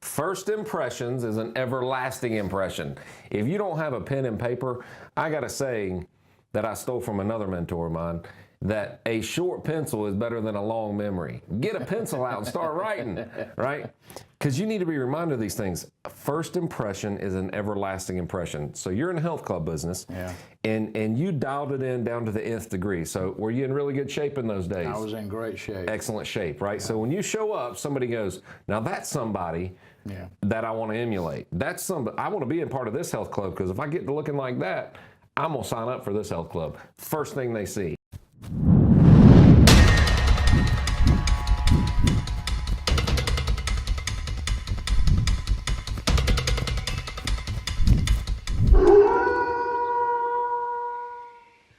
First impressions is an everlasting impression. If you don't have a pen and paper, I got a saying that I stole from another mentor of mine, that a short pencil is better than a long memory. Get a pencil out and start writing, right? Because you need to be reminded of these things. First impression is an everlasting impression. So you're in the health club business, and you dialed it in down to the nth degree. So were you in really good shape in those days? I was in great shape. Excellent shape, right? Yeah. So when you show up, somebody goes, now that's somebody that I want to emulate. That's somebody, I want to be in part of this health club, because if I get to looking like that, I'm going to sign up for this health club. First thing they see.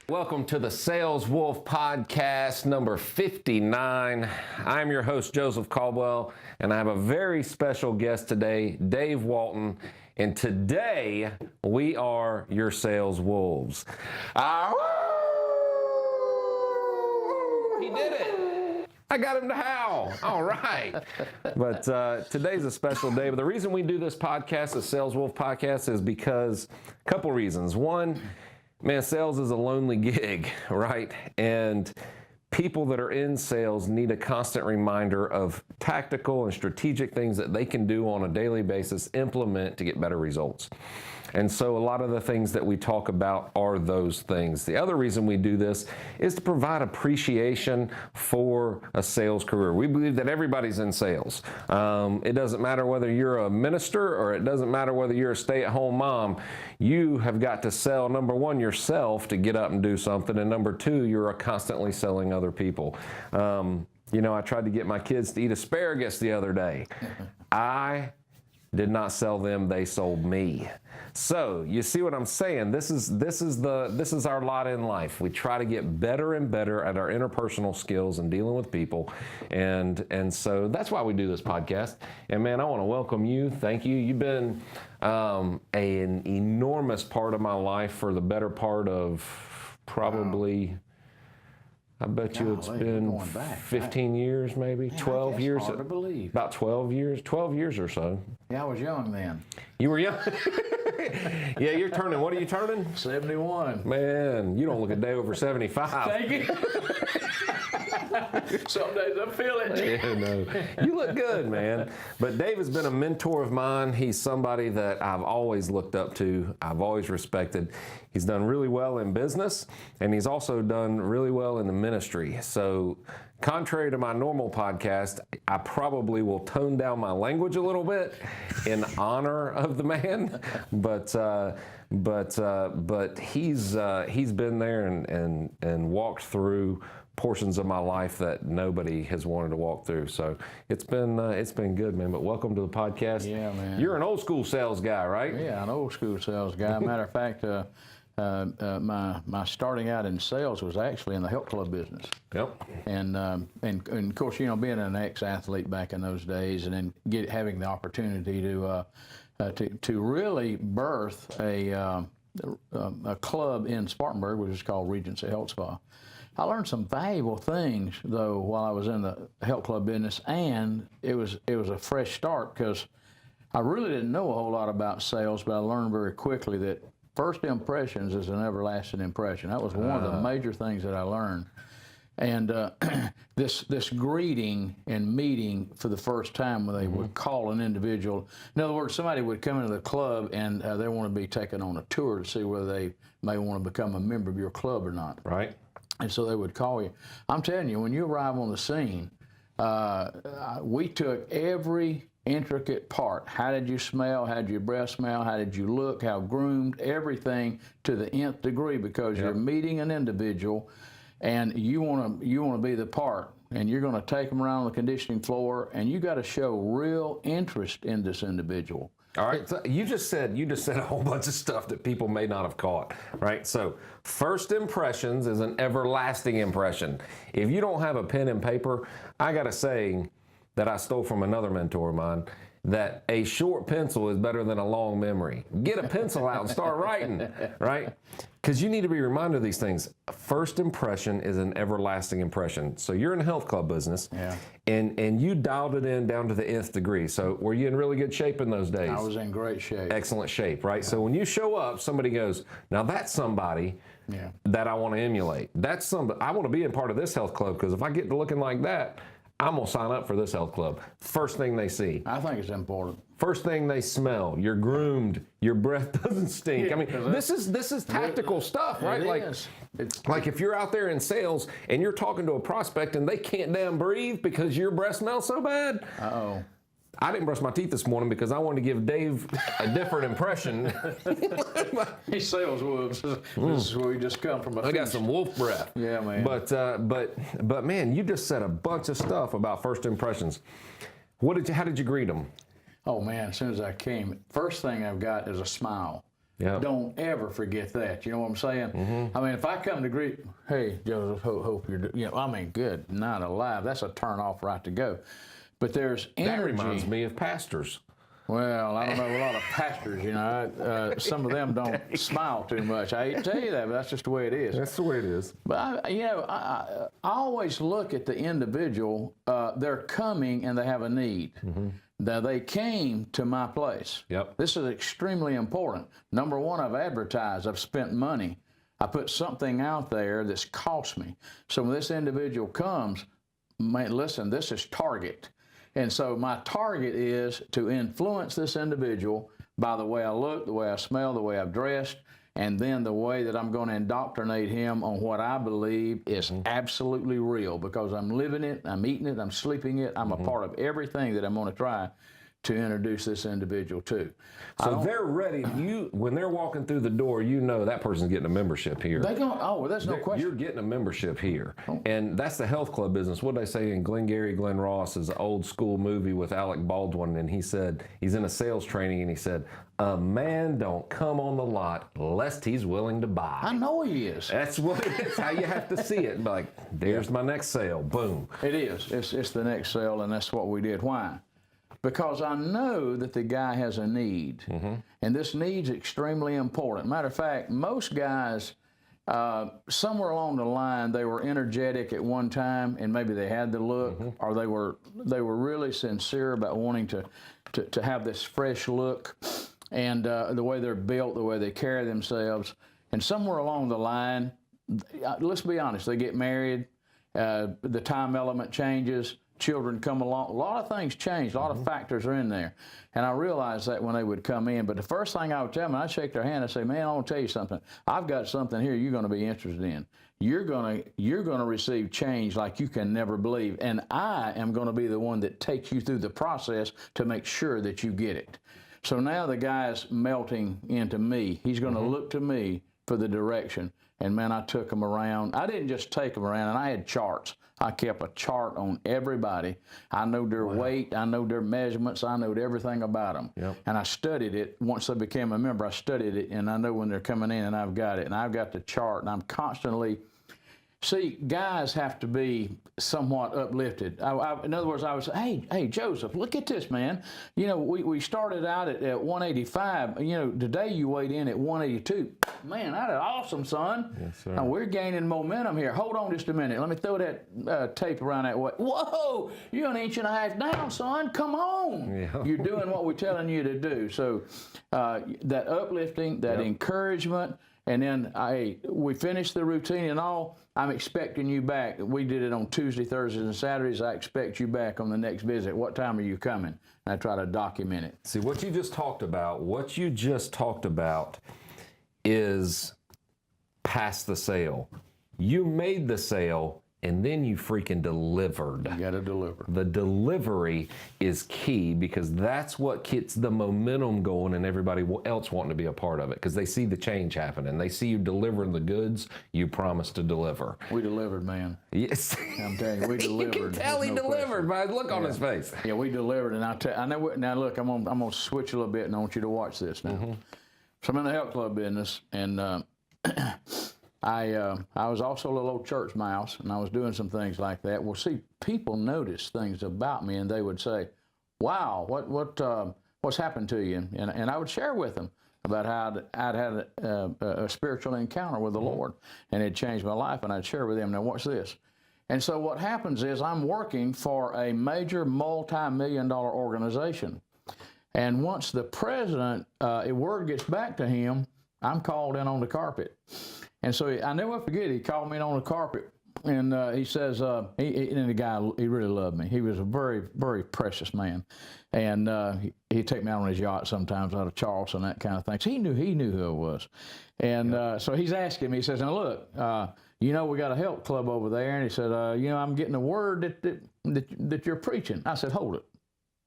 Welcome to the Sales Wolf Podcast number 59. I'm your host, Joseph Caldwell, and I have a very special guest today, Dave Walton. And today, we are your sales wolves. He did it. I got him to howl. All right. But today's a special day. But the reason we do this podcast, the Sales Wolf Podcast, is because a couple reasons. One, man, sales is a lonely gig, right? And people that are in sales need a constant reminder of tactical and strategic things that they can do on a daily basis, implement to get better results. And so a lot of the things that we talk about are those things. The other reason we do this is to provide appreciation for a sales career. We believe that everybody's in sales. It doesn't matter whether you're a minister or it doesn't matter whether you're a stay-at-home mom. You have got to sell, number one, yourself to get up and do something, and number two, you're constantly selling other people. You know, I tried to get my kids to eat asparagus the other day. I did not sell them, they sold me. So you see what I'm saying? This is our lot in life. We try to get better and better at our interpersonal skills and dealing with people, and so that's why we do this podcast. And man, I want to welcome you. Thank you. You've been an enormous part of my life for the better part of probably. Wow. I bet you it's been 15 years, maybe 12 years. Hard to believe. About 12 years or so. Yeah, I was young then. You were young? Yeah, you're turning, what are you turning? 71. Man, you don't look a day over 75. Thank you. Some days I feel it. Yeah, no. You look good, man. But Dave has been a mentor of mine. He's somebody that I've always looked up to. I've always respected. He's done really well in business, and he's also done really well in the ministry. So contrary to my normal podcast, I probably will tone down my language a little bit in honor of the man. But he's been there and walked through portions of my life that nobody has wanted to walk through. So it's been good, man. But welcome to the podcast. Yeah, man. You're an old school sales guy, right? Yeah, an old school sales guy. Matter of fact, my starting out in sales was actually in the health club business. Yep. And of course, you know, being an ex-athlete back in those days, and then having the opportunity to really birth a club in Spartanburg, which is called Regency Health Spa. I learned some valuable things though while I was in the health club business, and it was a fresh start because I really didn't know a whole lot about sales, but I learned very quickly that first impressions is an everlasting impression. That was one of the major things that I learned. And this greeting and meeting for the first time when they would call an individual. In other words, somebody would come into the club and they want to be taken on a tour to see whether they may want to become a member of your club or not. Right. And so they would call you. I'm telling you, when you arrive on the scene, we took every intricate part. How did you smell? How did your breath smell? How did you look? How groomed? Everything to the nth degree, because you're meeting an individual, and you want to be the part, and you're going to take them around the conditioning floor, and you got to show real interest in this individual. All right, so you just said a whole bunch of stuff that people may not have caught, right? So first impressions is an everlasting impression. If you don't have a pen and paper, I got a saying that I stole from another mentor of mine, that a short pencil is better than a long memory. Get a pencil out and start writing, right? Because you need to be reminded of these things. First impression is an everlasting impression. So you're in the health club business, and you dialed it in down to the nth degree. So were you in really good shape in those days? I was in great shape. Excellent shape, right? So when you show up, somebody goes, now that's somebody that I want to emulate. That's somebody, I want to be a part of this health club, because if I get to looking like that, I'm going to sign up for this health club. First thing they see. I think it's important. First thing they smell. You're groomed. Your breath doesn't stink. Yeah, I mean, this is tactical stuff, right? Like if you're out there in sales and you're talking to a prospect and they can't damn breathe because your breath smells so bad. Uh-oh. I didn't brush my teeth this morning because I wanted to give Dave a different impression. He sells wolves. This is where we just come from. I got some wolf breath. Yeah, man. But man, you just said a bunch of stuff about first impressions. How did you greet them? Oh man, as soon as I came, first thing I've got is a smile. Yeah. Don't ever forget that. You know what I'm saying? I mean, if I come to greet, hey, Joseph, hope you're, I mean, good, not alive. That's a turn off right to go. But there's energy. That reminds me of pastors. Well, I don't know a lot of pastors, some of them don't smile too much. I hate to tell you that, but that's just the way it is. That's the way it is. But, I always look at the individual. They're coming and they have a need. Now, they came to my place. Yep. This is extremely important. Number one, I've advertised. I've spent money. I put something out there that's cost me. So when this individual comes, man, listen, this is target. And so my target is to influence this individual by the way I look, the way I smell, the way I've dressed, and then the way that I'm going to indoctrinate him on what I believe is absolutely real, because I'm living it, I'm eating it, I'm sleeping it, I'm a part of everything that I'm going to try to introduce this individual to. So they're ready. When they're walking through the door, that person's getting a membership here. There's no question. You're getting a membership here. And that's the health club business. What did I say in Glengarry Glen Ross is an old school movie with Alec Baldwin, and he said, he's in a sales training, and he said, a man don't come on the lot lest he's willing to buy. I know he is. That's what it is. How you have to see it. Like, there's my next sale. Boom. It is. It's the next sale, and that's what we did. Why? Because I know that the guy has a need, and this need's extremely important. Matter of fact, most guys, somewhere along the line, they were energetic at one time, and maybe they had the look, or they were really sincere about wanting to have this fresh look, and the way they're built, the way they carry themselves, and somewhere along the line, let's be honest, they get married, the time element changes. Children come along. A lot of things change. A lot of factors are in there. And I realized that when they would come in. But the first thing I would tell them, I'd shake their hand and say, man, I want to tell you something. I've got something here you're going to be interested in. You're going to receive change like you can never believe. And I am going to be the one that takes you through the process to make sure that you get it. So now the guy's melting into me. He's going to look to me for the direction. And man, I took him around. I didn't just take them around, and I had charts. I kept a chart on everybody. I know their weight. I know their measurements. I know everything about them. Yep. And I studied it. Once they became a member, I studied it, and I know when they're coming in, and I've got it. And I've got the chart, and I'm constantly... See, guys have to be somewhat uplifted. In other words, I would say, hey, Joseph, look at this, man. We started out at 185. Today you weighed in at 182. Man, that's awesome, son. Yes, sir. Now, we're gaining momentum here. Hold on just a minute. Let me throw that tape around that way. Whoa, you're an inch and a half down, son. Come on. Yeah. You're doing what we're telling you to do. So that uplifting, that encouragement, and then we finished the routine and all. I'm expecting you back. We did it on Tuesday, Thursdays, and Saturdays. I expect you back on the next visit. What time are you coming? And I try to document it. See, what you just talked about is past the sale. You made the sale, and then you freaking delivered. You got to deliver. The delivery is key, because that's what gets the momentum going and everybody else wanting to be a part of it, because they see the change happening. They see you delivering the goods you promised to deliver. We delivered, man. Yes. I'm telling you, we delivered. You can tell he delivered by the look on his face. Yeah, we delivered. And I know. Now, look, I'm gonna switch a little bit, and I want you to watch this now. So I'm in the health club business, and I was also a little old church mouse, and I was doing some things like that. Well, see, people noticed things about me, and they would say, wow, what's happened to you? And I would share with them about how I'd had a spiritual encounter with the Lord, and it changed my life, and I'd share with them, now watch this. And so what happens is I'm working for a major multi-million-dollar organization. And once the president, word gets back to him, I'm called in on the carpet. And so I never forget, he called me in on the carpet. And he says, and the guy, he really loved me. He was a very, very precious man. And he'd take me out on his yacht sometimes out of Charleston, that kind of thing. So he knew who I was. And so he's asking me, he says, now look, you know, we got a health club over there. And he said, you know, I'm getting a word that you're preaching. I said, hold it.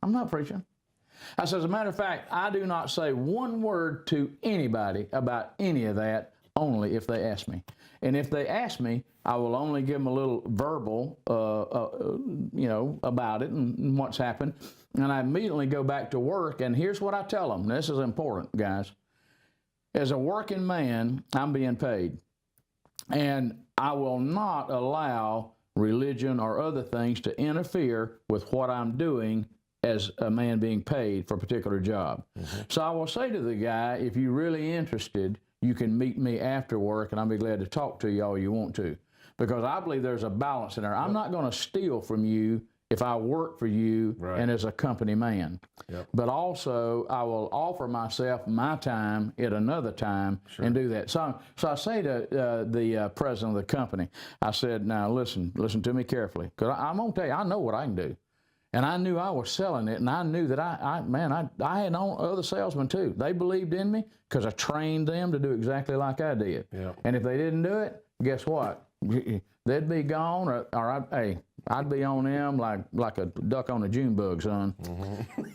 I'm not preaching. I said, as a matter of fact, I do not say one word to anybody about any of that, only if they ask me. And if they ask me, I will only give them a little verbal, you know, about it and what's happened. And I immediately go back to work. And here's what I tell them. This is important, guys. As a working man, I'm being paid. And I will not allow religion or other things to interfere with what I'm doing as a man being paid for a particular job. So I will say to the guy, if you're really interested, you can meet me after work, and I'll be glad to talk to you all you want to. Because I believe there's a balance in there. I'm not going to steal from you if I work for you and as a company man. But also, I will offer myself my time at another time and do that. So I say to the president of the company, I said, now listen to me carefully. Because I'm going to tell you, I know what I can do. And I knew I was selling it, and I knew that I had known other salesmen too. They believed in me because I trained them to do exactly like I did. And if they didn't do it, guess what? They'd be gone, or I'd be on them like a duck on a June bug, son.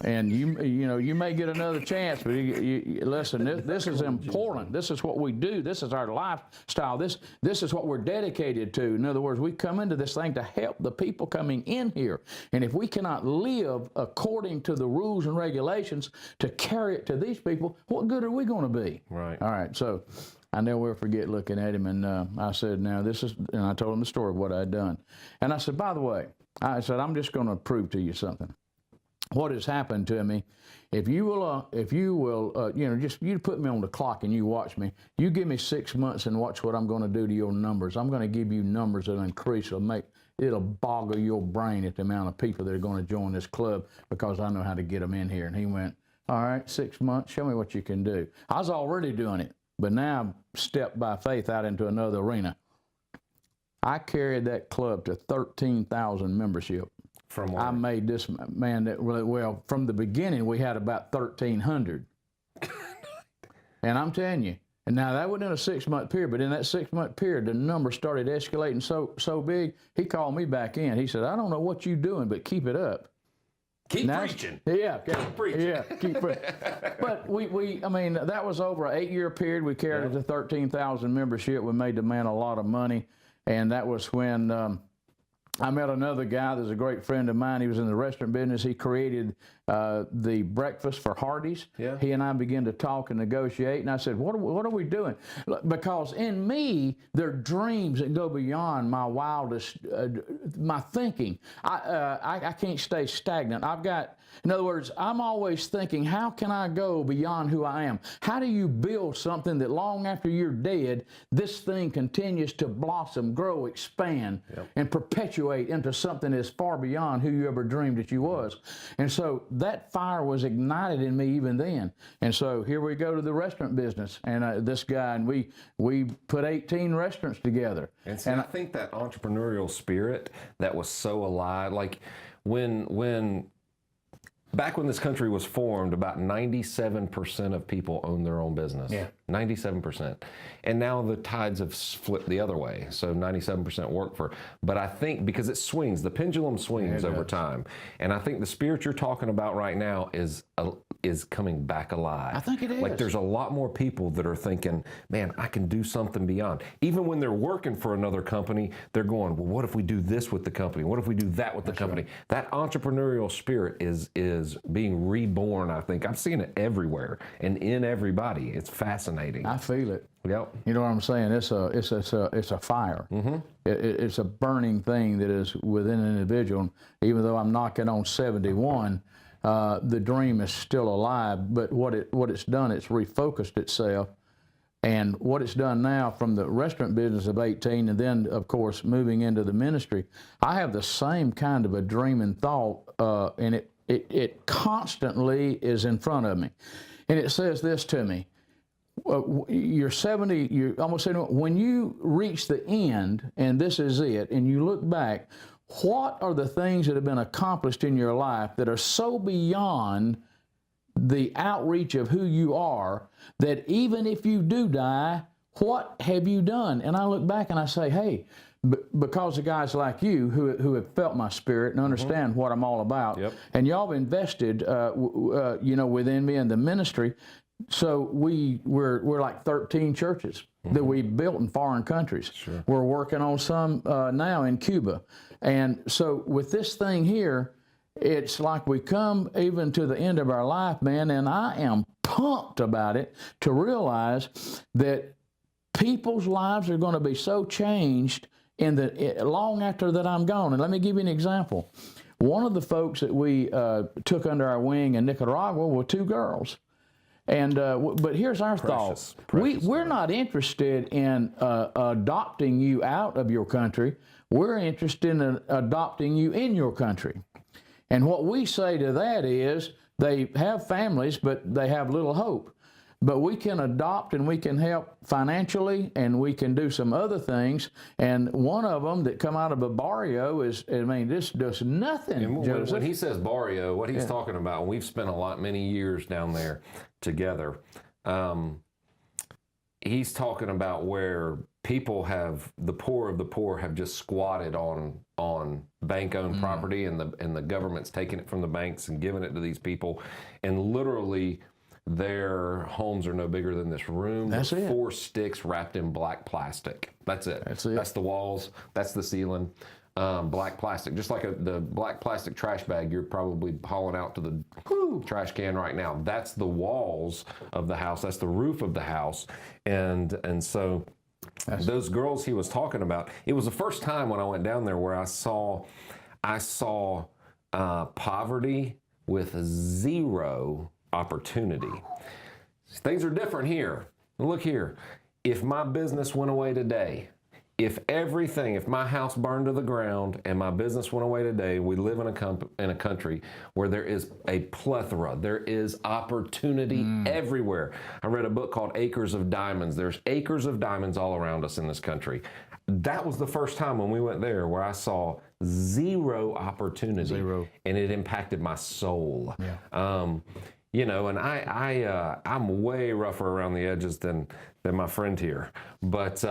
And you may get another chance, but listen, this is important. This is what we do. This is our lifestyle. This is what we're dedicated to. In other words, we come into this thing to help the people coming in here. And if we cannot live according to the rules and regulations to carry it to these people, what good are we going to be? Right. All right, so I never will forget looking at him, and I said, now this is, and I told him the story of what I'd done. And I said, by the way, I said, I'm just going to prove to you something. What has happened to me, if you will, just you put me on the clock and you watch me, you give me 6 months and watch what I'm going to do to your numbers. I'm going to give you numbers that'll increase, it'll boggle your brain at the amount of people that are going to join this club because I know how to get them in here. And he went, all right, 6 months, show me what you can do. I was already doing it. But now I've stepped by faith out into another arena. I carried that club to 13,000 membership. From what? I made this man that well, from the beginning we had about 1,300. And I'm telling you, and now that wasn't in a 6-month period, but in that 6-month period, the number started escalating so big. He called me back in. He said, I don't know what you're doing, but keep it up. Keep preaching. Yeah, keep preaching. Yeah, keep preaching. But I mean, that was over an 8-year period. We carried it to 13,000 membership. We made the man a lot of money, and that was when I met another guy that's a great friend of mine. He was in the restaurant business. He created the breakfast for Hardee's. He and I began to talk and negotiate, and I said, what are we doing? Because in me, there are dreams that go beyond my wildest, my thinking. I can't stay stagnant. In other words, I'm always thinking, how can I go beyond who I am? How do you build something that long after you're dead, this thing continues to blossom, grow, expand, and perpetuate into something that's far beyond who you ever dreamed that you was? And so that fire was ignited in me even then. And so here we go to the restaurant business, and this guy, and we put 18 restaurants together. And I think that entrepreneurial spirit that was so alive, like back when this country was formed, about 97% of people owned their own business. 97%. And now the tides have flipped the other way. So 97% work for, but I think because it swings, the pendulum swings over time. And I think the spirit you're talking about right now is coming back alive. I think it is. Like there's a lot more people that are thinking, man, I can do something beyond. Even when they're working for another company, they're going, well, what if we do this with the company? What if we do that with the company? Right. That entrepreneurial spirit is being reborn, I think. I'm seeing it everywhere and in everybody. It's fascinating. I feel it. Yep. You know what I'm saying? It's a fire. It's a burning thing that is within an individual. Even though I'm knocking on 71, the dream is still alive. But what it's done, it's refocused itself. And what it's done now from the restaurant business of 18 and then, of course, moving into the ministry, I have the same kind of a dream and thought, and it constantly is in front of me. And it says this to me, you're 70, you're almost 70, when you reach the end, and this is it, and you look back, what are the things that have been accomplished in your life that are so beyond the outreach of who you are, that even if you do die, what have you done? And I look back and I say, hey, because of guys like you who have felt my spirit and understand what I'm all about, and y'all have invested, within me and the ministry. So we're like 13 churches that we built in foreign countries. Sure. We're working on some now in Cuba, and so with this thing here, it's like we come even to the end of our life, man, and I am pumped about it to realize that people's lives are going to be so changed long after that I'm gone. And let me give you an example. One of the folks that we took under our wing in Nicaragua were 2 girls. And but here's our thought. We're not interested in adopting you out of your country. We're interested in adopting you in your country. And what we say to that is, they have families, but they have little hope. But we can adopt and we can help financially, and we can do some other things. And one of them that come out of a barrio is, this does nothing. And when he says barrio, what he's talking about, and we've spent many years down there together, he's talking about where people the poor of the poor have just squatted on bank-owned property, and the government's taking it from the banks and giving it to these people, and literally their homes are no bigger than this room. That's it. 4 sticks wrapped in black plastic. That's it. That's the walls. That's the ceiling. Black plastic, just like the black plastic trash bag you're probably hauling out to the trash can right now. That's the walls of the house. That's the roof of the house. And so those girls he was talking about, it was the first time when I went down there where I saw poverty with 0 opportunity. Things are different here. Look here. If my business went away today, if my house burned to the ground and my business went away today, we live in a country where there is a plethora. There is opportunity everywhere. I read a book called Acres of Diamonds. There's acres of diamonds all around us in this country. That was the first time when we went there where I saw 0 opportunity. 0. And it impacted my soul. Yeah. And I'm way rougher around the edges than my friend here. But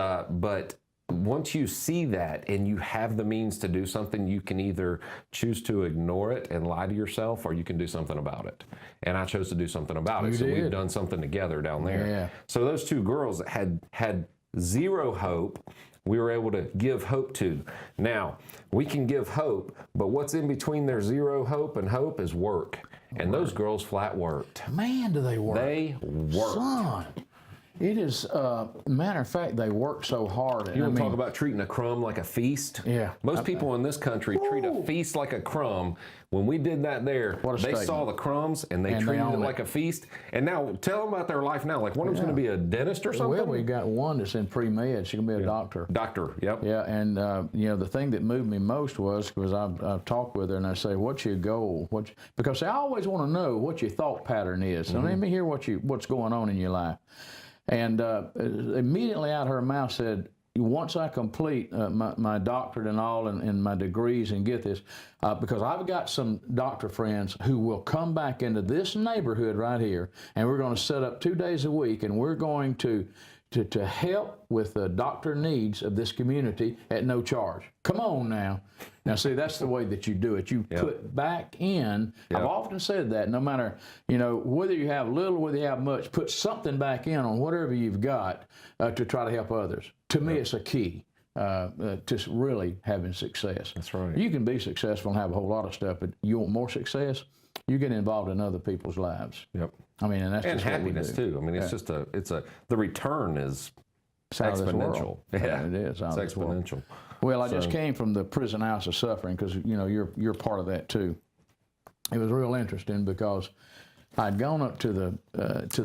once you see that and you have the means to do something, you can either choose to ignore it and lie to yourself, or you can do something about it. And I chose to do something about it. So we've done something together down there. Yeah. So those 2 girls that had 0 hope, we were able to give hope to. Now, we can give hope, but what's in between their 0 hope and hope is work. And those girls flat worked. Man, do they work. They worked. Son. It is, matter of fact, they work so hard. You want to talk about treating a crumb like a feast? Yeah. Most people in this country treat a feast like a crumb. When we did that there, they saw the crumbs and they treated it like a feast. And now, tell them about their life now. Like, one of them's going to be a dentist or something? Well, we got one that's in pre-med. She's going to be a doctor. Doctor, yep. Yeah, and, the thing that moved me most was I've talked with her and I say, what's your goal? Because I always want to know what your thought pattern is. So let me hear what's going on in your life. And immediately out of her mouth said, once I complete my doctorate and all and my degrees and get this, because I've got some doctor friends who will come back into this neighborhood right here, and we're going to set up 2 days a week, and we're going to help with the doctor needs of this community at no charge. Come on now. Now, see, that's the way that you do it. You put back in. I've often said that no matter, whether you have little, whether you have much, put something back in on whatever you've got to try to help others. To me, it's a key to really having success. That's right. You can be successful and have a whole lot of stuff, but you want more success, you get involved in other people's lives. Yep. And that's just happiness what we do. too. It's the return is exponential. Yeah, it is. It's exponential. Well, I just came from the prison house of suffering because you're part of that too. it was real interesting because I'd gone up to the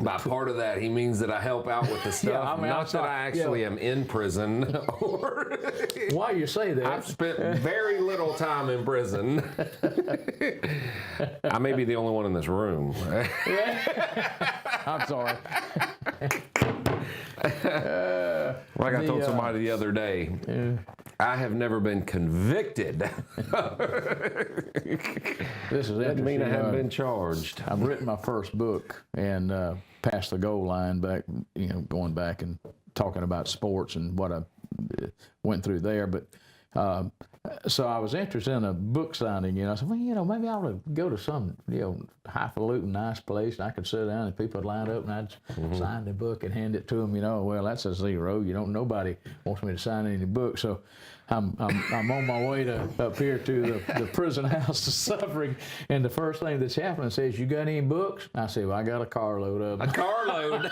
By part of that, he means that I help out with the stuff, Yeah, I mean, not that I actually am in prison. Or why you say that? I've spent very little time in prison. I may be the only one in this room. I'm sorry. Like I told somebody the other day, I have never been convicted. This is interesting. Doesn't mean I haven't been charged. I've written my first book and passed the goal line back, going back and talking about sports and what I went through there. But so I was interested in a book signing. I said, well, maybe I ought to go to some, highfalutin nice place, and I could sit down and people would line up and I'd sign the book and hand it to them. Well, that's a zero. Nobody wants me to sign any book. So I'm on my way up here to the prison house of suffering, and the first thing that's happening says, "You got any books?" I said, "Well, I got a carload of them." A carload.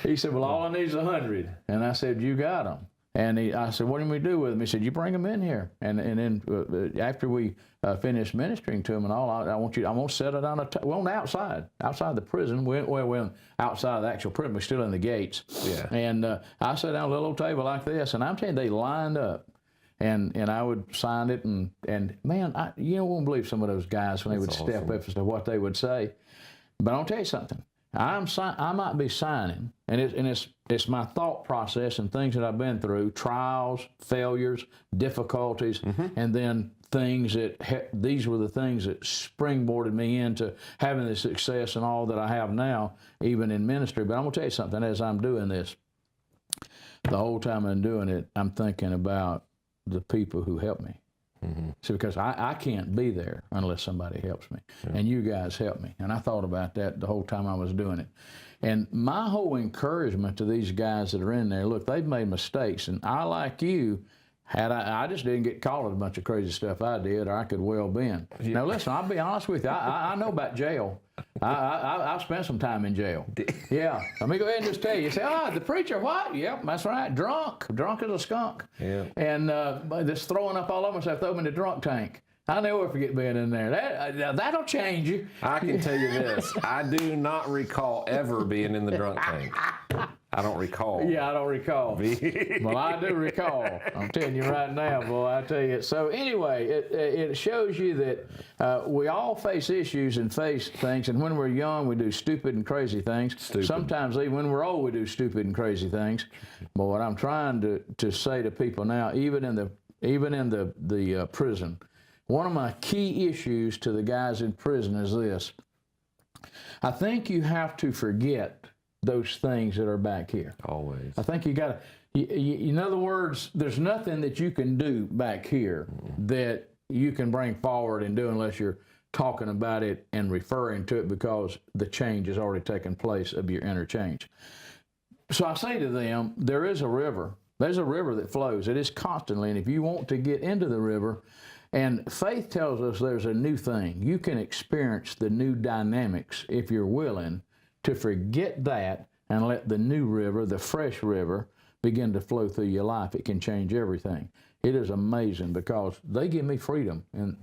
He said, "Well, all I need is 100," and I said, "You got them." And I said, "What do we do with them?" He said, "You bring them in here." And then after we finished ministering to them and all, I'm gonna set it on on the outside the prison. We're outside of the actual prison. We're still in the gates. Yeah. And I sat down at a little table like this, and I'm telling you, they lined up. And I would sign it, and man, you won't believe some of those guys when they would step up as to what they would say. But I'll tell you something. I might be signing, and it's my thought process and things that I've been through, trials, failures, difficulties, and then things these were the things that springboarded me into having the success and all that I have now, even in ministry. But I'm going to tell you something, as I'm doing this, the whole time I'm doing it, I'm thinking about the people who helped me. See, because I can't be there unless somebody helps me. And you guys help me. And I thought about that the whole time I was doing it. And my whole encouragement to these guys that are in there, look, they've made mistakes. And I, like you, I just didn't get caught with a bunch of crazy stuff I did, or I could well been. Now, listen, I'll be honest with you. I know about jail. I've spent some time in jail. Yeah. Let me go ahead and just tell you. You say, the preacher, what? Yep, that's right. Drunk as a skunk. Yeah. And just throwing up all over myself, throw me in the drunk tank. I never forget being in there. That'll change you. I can tell you this. I do not recall ever being in the drunk tank. I don't recall. Yeah, I don't recall. Well, I do recall. I'm telling you right now, boy, I tell you. So anyway, it shows you that we all face issues and face things, and when we're young, we do stupid and crazy things. Sometimes even when we're old, we do stupid and crazy things. But what I'm trying to say to people now, even in the prison, one of my key issues to the guys in prison is this. I think you have to forget those things that are back here. Always. I think you got to, in other words, there's nothing that you can do back here that you can bring forward and do unless you're talking about it and referring to it, because the change has already taken place of your inner change. So I say to them, there is a river. There's a river that flows. It is constantly, and if you want to get into the river, and faith tells us there's a new thing. You can experience the new dynamics if you're willing to forget that and let the new river, the fresh river, begin to flow through your life. It can change everything. It is amazing because they give me freedom in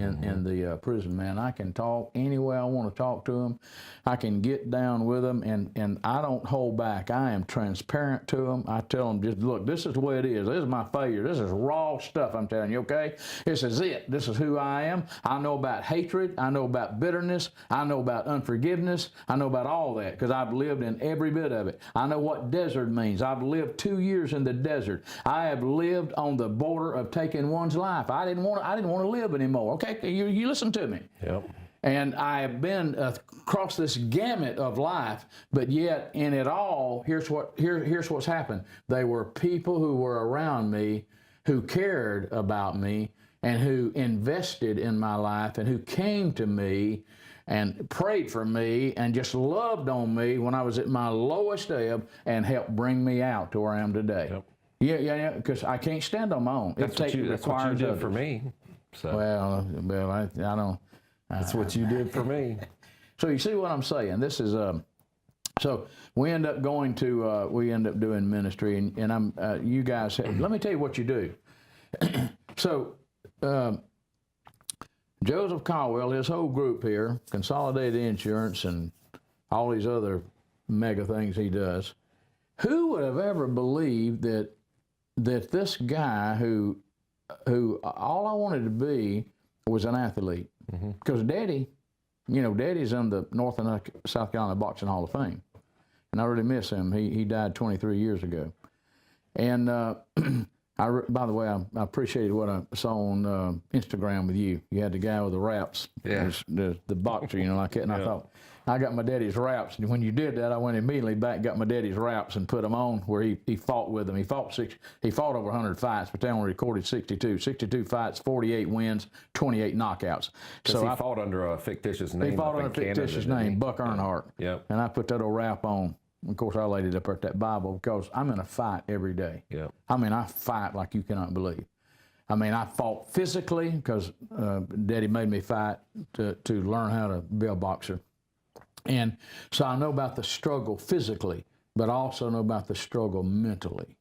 the prison, man. I can talk any way I want to talk to them. I can get down with them, and I don't hold back. I am transparent to them. I tell them, just look, this is the way it is. This is my failure. This is raw stuff, I'm telling you, okay? This is it. This is who I am. I know about hatred. I know about bitterness. I know about unforgiveness. I know about all that because I've lived in every bit of it. I know what desert means. I've lived 2 years in the desert. I have lived on the border of taking one's life. I didn't want to live anymore. Okay, you listen to me. Yep. And I have been across this gamut of life, but yet in it all, here's what's happened. They were people who were around me, who cared about me, and who invested in my life, and who came to me and prayed for me and just loved on me when I was at my lowest ebb and helped bring me out to where I am today. Yep. Yeah, because I can't stand on my own. That's what you did for me. So. Well, I don't. That's what you did for me. So you see what I'm saying? This is so we end up doing ministry, and I'm you guys. Let me tell you what you do. So Joseph Caldwell, his whole group here, Consolidated Insurance and all these other mega things he does. Who would have ever believed that this guy who all I wanted to be was an athlete? Because Daddy, Daddy's in the North and South Carolina Boxing Hall of Fame, and I really miss him. He died 23 years ago, and by the way, I appreciated what I saw on Instagram with you. You had the guy with the wraps, the boxer, like that, and I thought, I got my daddy's wraps. And when you did that, I went immediately back, got my daddy's wraps, and put them on where he fought with them. He fought over 100 fights, but they only recorded 62. 62 fights, 48 wins, 28 knockouts. So he fought under a fictitious name. He fought under a fictitious name, Buck Earnhardt. Yep. And I put that old wrap on. Of course, I laid it up at that Bible because I'm in a fight every day. Yep. I fight like you cannot believe. I fought physically because Daddy made me fight to learn how to be a boxer. And so I know about the struggle physically, but I also know about the struggle mentally.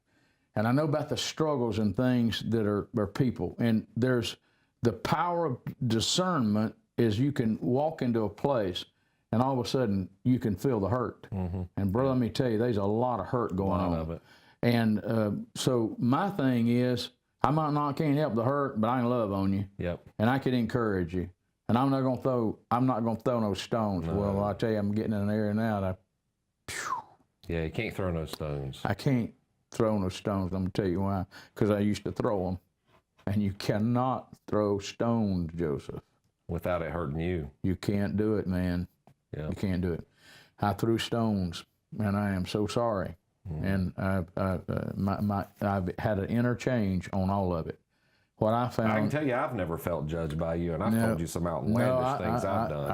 And I know about the struggles and things that are people. And there's the power of discernment is you can walk into a place and all of a sudden you can feel the hurt. And brother, let me tell you, there's a lot of hurt going on. Of it. And so my thing is, can't help the hurt, but I can love on you. Yep. And I can encourage you. And I'm not gonna throw no stones. No. Well, I tell you, I'm getting in an area now Yeah, you can't throw no stones. I can't throw no stones. I'm gonna tell you why. Because I used to throw them, and you cannot throw stones, Joseph, without it hurting you. You can't do it, man. Yeah. You can't do it. I threw stones, and I am so sorry. And I've had an interchange on all of it. What I found, I can tell you, I've never felt judged by you, and I've told you some outlandish things I've done.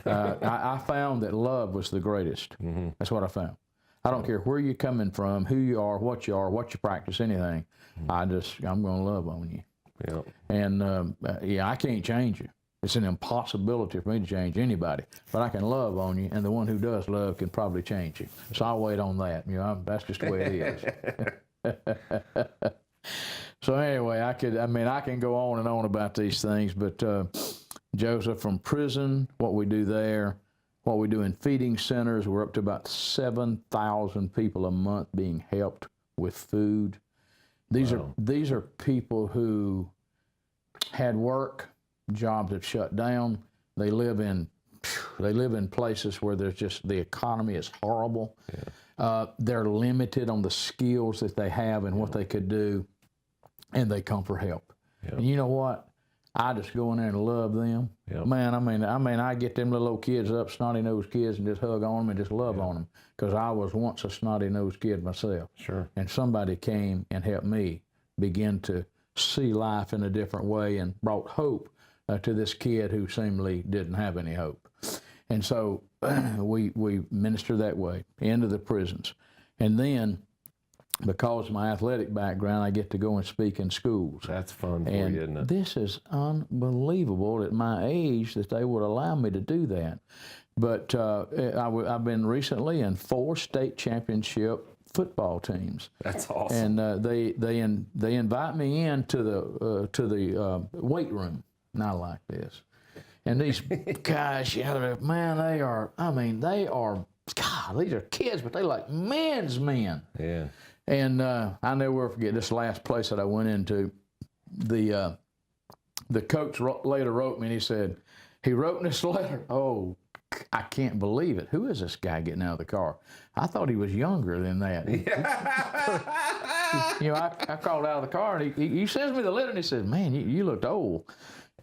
I found that love was the greatest. That's what I found. I don't care where you're coming from, who you are, what you practice, anything. I'm going to love on you. Yep. And I can't change you. It's an impossibility for me to change anybody, but I can love on you, and the one who does love can probably change you. So I'll wait on that. That's just the way it is. So anyway, I can go on and on about these things, but Joseph, from prison, what we do there, what we do in feeding centers, we're up to about 7,000 people a month being helped with food. These are people who had work, jobs that shut down. They live in places where there's just, the economy is horrible. Yeah. They're limited on the skills that they have and what they could do. And they come for help. Yep. And you know what? I just go in there and love them. Yep. Man, I get them little old kids up, snotty-nosed kids, and just hug on them and just love on them. Because I was once a snotty-nosed kid myself. Sure. And somebody came and helped me begin to see life in a different way and brought hope to this kid who seemingly didn't have any hope. And so we minister that way into the prisons. And then, because of my athletic background, I get to go and speak in schools. That's fun for you, isn't it? This is unbelievable at my age that they would allow me to do that. But I've been recently in 4 state championship football teams. That's awesome. And they invite me into the weight room. And I like this. And these guys, man, they are. God, these are kids, but they like men's men. Yeah. And I never forget this last place that I went into. The coach later wrote me, and he said, he wrote in this letter, "Oh, I can't believe it. Who is this guy getting out of the car? I thought he was younger than that." I crawled out of the car, and he sends me the letter, and he says, "Man, you looked old."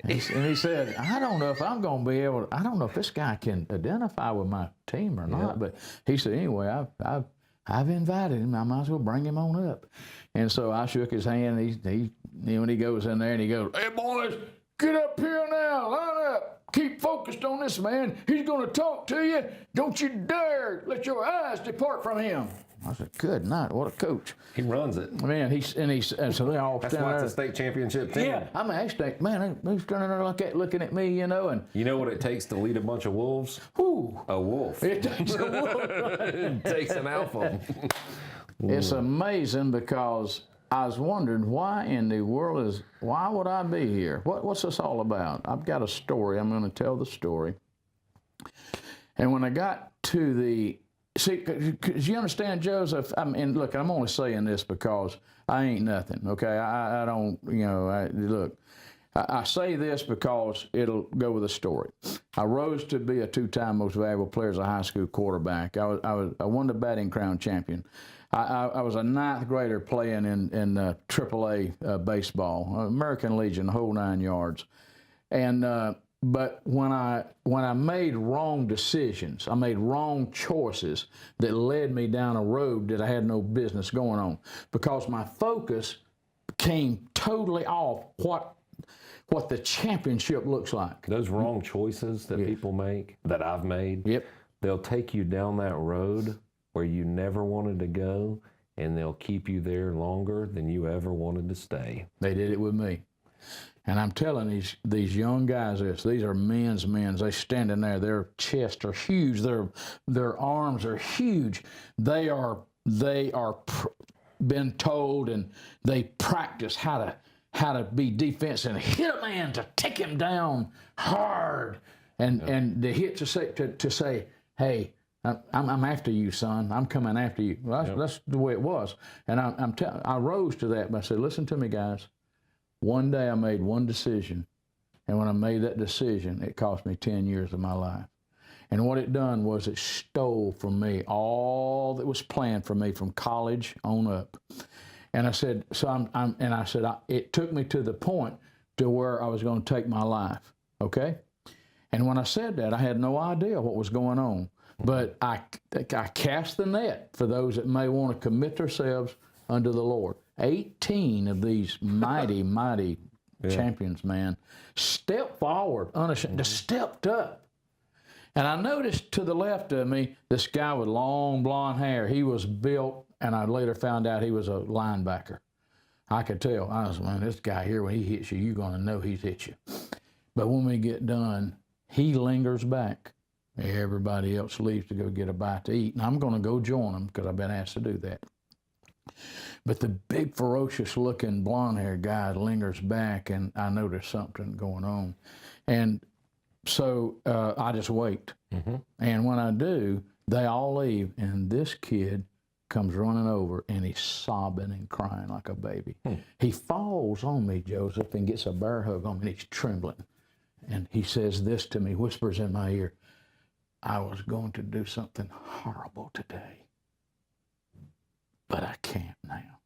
And he said, I don't know if I'm going to be able to, I don't know if this guy can identify with my team or not. But he said, anyway, I've invited him. I might as well bring him on up. And so I shook his hand. When he goes in there and he goes, "Hey, boys, get up here now. Line up. Keep focused on this man. He's going to talk to you. Don't you dare let your eyes depart from him." I said, "Good night. What a coach." He runs it. Man, and so they all stand there. That's why it's a state championship team. Yeah, he's standing there looking at me, and you know what it takes to lead a bunch of wolves? Who? A wolf. It takes a wolf. It takes an alpha. It's amazing because I was wondering why in the world why would I be here? What's this all about? I've got a story. I'm going to tell the story. And when I got to because you understand, Joseph, and look, I'm only saying this because I ain't nothing, okay? I don't, look, I say this because it'll go with the story. I rose to be a 2-time most valuable player as a high school quarterback. I won the batting crown champion. I was a 9th grader playing in AAA baseball, American Legion, the whole 9 yards. And but when I made wrong decisions, I made wrong choices that led me down a road that I had no business going on, because my focus came totally off what the championship looks like. Those wrong choices that people make, that I've made, they'll take you down that road where you never wanted to go, and they'll keep you there longer than you ever wanted to stay. They did it with me. And I'm telling these young guys this, these are men's. They standing there, their chests are huge, their arms are huge. They are been told, and they practice how to be defensive and hit a man, to take him down hard, and to hit to say, hey, I'm after you, son. I'm coming after you. Well, that's the way it was. And I rose to that, but I said, listen to me, guys. One day I made one decision, and when I made that decision, it cost me 10 years of my life. And what it done was it stole from me all that was planned for me from college on up. And I said, it took me to the point to where I was going to take my life, okay? And when I said that, I had no idea what was going on. But I cast the net for those that may want to commit themselves unto the Lord. 18 of these mighty champions, man, stepped forward, unashamed, stepped up. And I noticed to the left of me, this guy with long blonde hair. He was built, and I later found out he was a linebacker. I could tell. I was, man, this guy here, when he hits you, you're going to know he's hit you. But when we get done, he lingers back. Everybody else leaves to go get a bite to eat. And I'm going to go join them because I've been asked to do that. But the big, ferocious-looking, blonde-haired guy lingers back, and I notice something going on. And so I just wait. Mm-hmm. And when I do, they all leave, and this kid comes running over, and he's sobbing and crying like a baby. He falls on me, Joseph, and gets a bear hug on me, and he's trembling. And he says this to me, whispers in my ear, I was going to do something horrible today, but I can't now,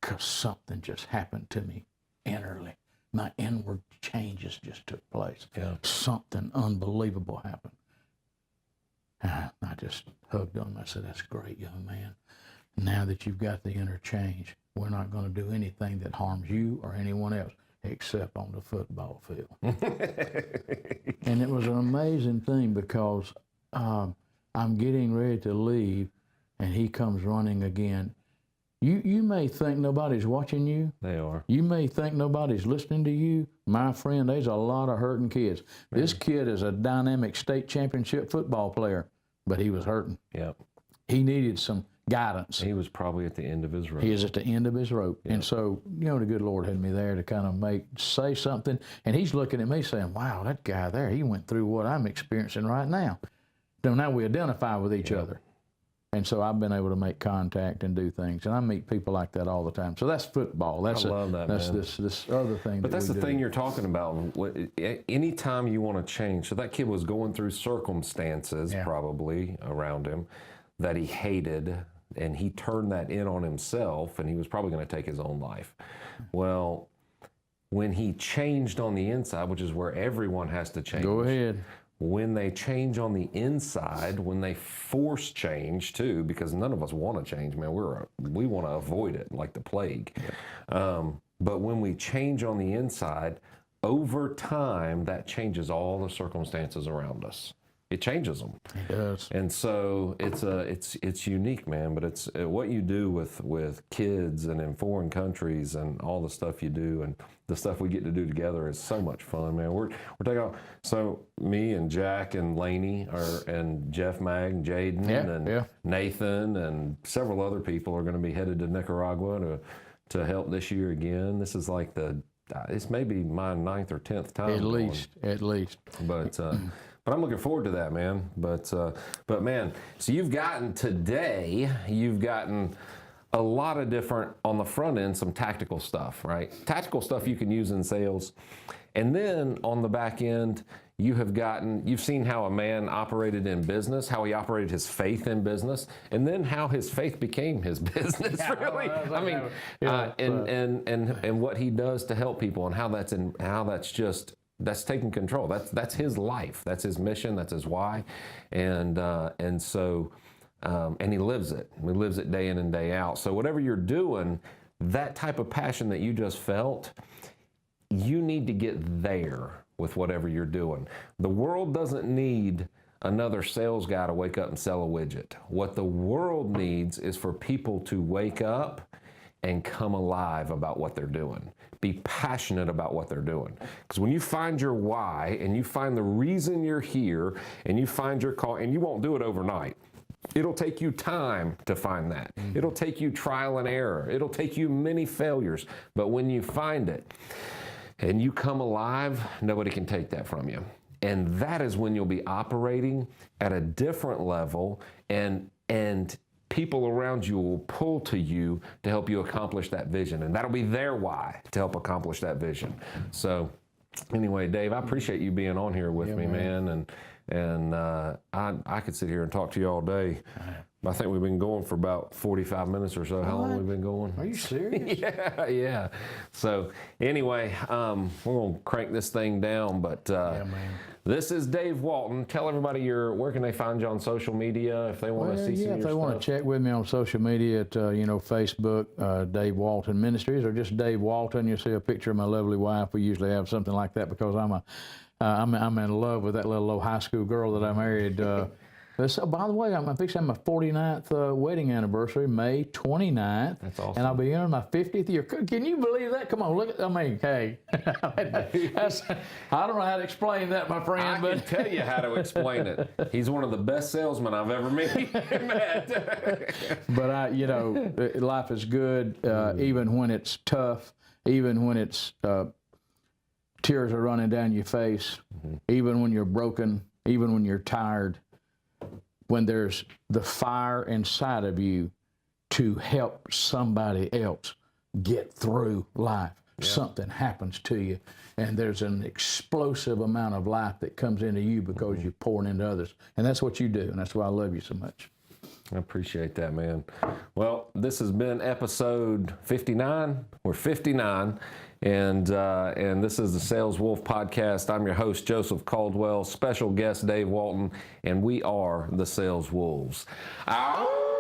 because something just happened to me inwardly. My inward changes just took place. Yeah. Something unbelievable happened. And I just hugged him. I said, that's great, young man. Now that you've got the inner change, we're not going to do anything that harms you or anyone else except on the football field. And it was an amazing thing, because I'm getting ready to leave, and he comes running again. You may think nobody's watching you. They are. You may think nobody's listening to you. My friend, there's a lot of hurting kids. Man. This kid is a dynamic state championship football player, but he was hurting. Yep. He needed some guidance. He was probably at the end of his rope. He is at the end of his rope. Yep. And so, the good Lord had me there to kind of say something. And he's looking at me saying, wow, that guy there, he went through what I'm experiencing right now. So now we identify with each other. And so I've been able to make contact and do things, and I meet people like that all the time. So that's football. I love that. That's this other thing. But that's the thing you're talking about. Anytime you want to change. So that kid was going through circumstances probably around him that he hated, and he turned that in on himself, and he was probably going to take his own life. Well, when he changed on the inside, which is where everyone has to change. Go ahead. When they change on the inside, when they force change too, because none of us want to change, man, we want to avoid it like the plague. But when we change on the inside, over time, that changes all the circumstances around us. It changes them. It does. And so it's unique, man. But it's what you do with kids and in foreign countries and all the stuff you do and the stuff we get to do together is so much fun, man. We're taking off. So me and Jack and Laney and Jeff Mag and Jaden and Nathan and several other people are going to be headed to Nicaragua to help this year again. This is like it's maybe my 9th or 10th time. At least. But I'm looking forward to that, man. But man, so you've gotten a lot of different, on the front end, some tactical stuff, right? Tactical stuff you can use in sales. And then on the back end, you've seen how a man operated in business, how he operated his faith in business, and then how his faith became his business, really. I mean, and what he does to help people, and how that's taking control. That's his life. That's his mission. That's his why. And he lives it. He lives it day in and day out. So whatever you're doing, that type of passion that you just felt, you need to get there with whatever you're doing. The world doesn't need another sales guy to wake up and sell a widget. What the world needs is for people to wake up and come alive about what they're doing. Be passionate about what they're doing. Because when you find your why, and you find the reason you're here, and you find your call, and you won't do it overnight. It'll take you time to find that. It'll take you trial and error. It'll take you many failures. But when you find it and you come alive, nobody can take that from you. And that is when you'll be operating at a different level, and people around you will pull to you to help you accomplish that vision. And that'll be their why, to help accomplish that vision. So anyway, Dave, I appreciate you being on here with me, man. And I could sit here and talk to you all day. I think we've been going for about 45 minutes or so. How long have we been going? Are you serious? Yeah. So anyway, we're going to crank this thing down. But this is Dave Walton. Tell everybody where can they find you on social media if they want to see some of your if they want to check with me on social media at Facebook, Dave Walton Ministries, or just Dave Walton. You'll see a picture of my lovely wife. We usually have something like that because I'm in love with that little old high school girl that I married. So, by the way, I'm fixing my 49th wedding anniversary, May 29th. That's awesome. And I'll be in my 50th year. Can you believe that? Come on, look at, hey. I don't know how to explain that, my friend. I can tell you how to explain it. He's one of the best salesmen I've ever met. But life is good, even when it's tough, even when it's tears are running down your face, even when you're broken, even when you're tired. When there's the fire inside of you to help somebody else get through life, something happens to you, and there's an explosive amount of life that comes into you because you're pouring into others. And that's what you do, and that's why I love you so much. I appreciate that, man. Well, this has been episode 59. We're 59. And this is the Sales Wolf Podcast. I'm your host, Joseph Caldwell, special guest, Dave Walton, and we are the Sales Wolves. Ow!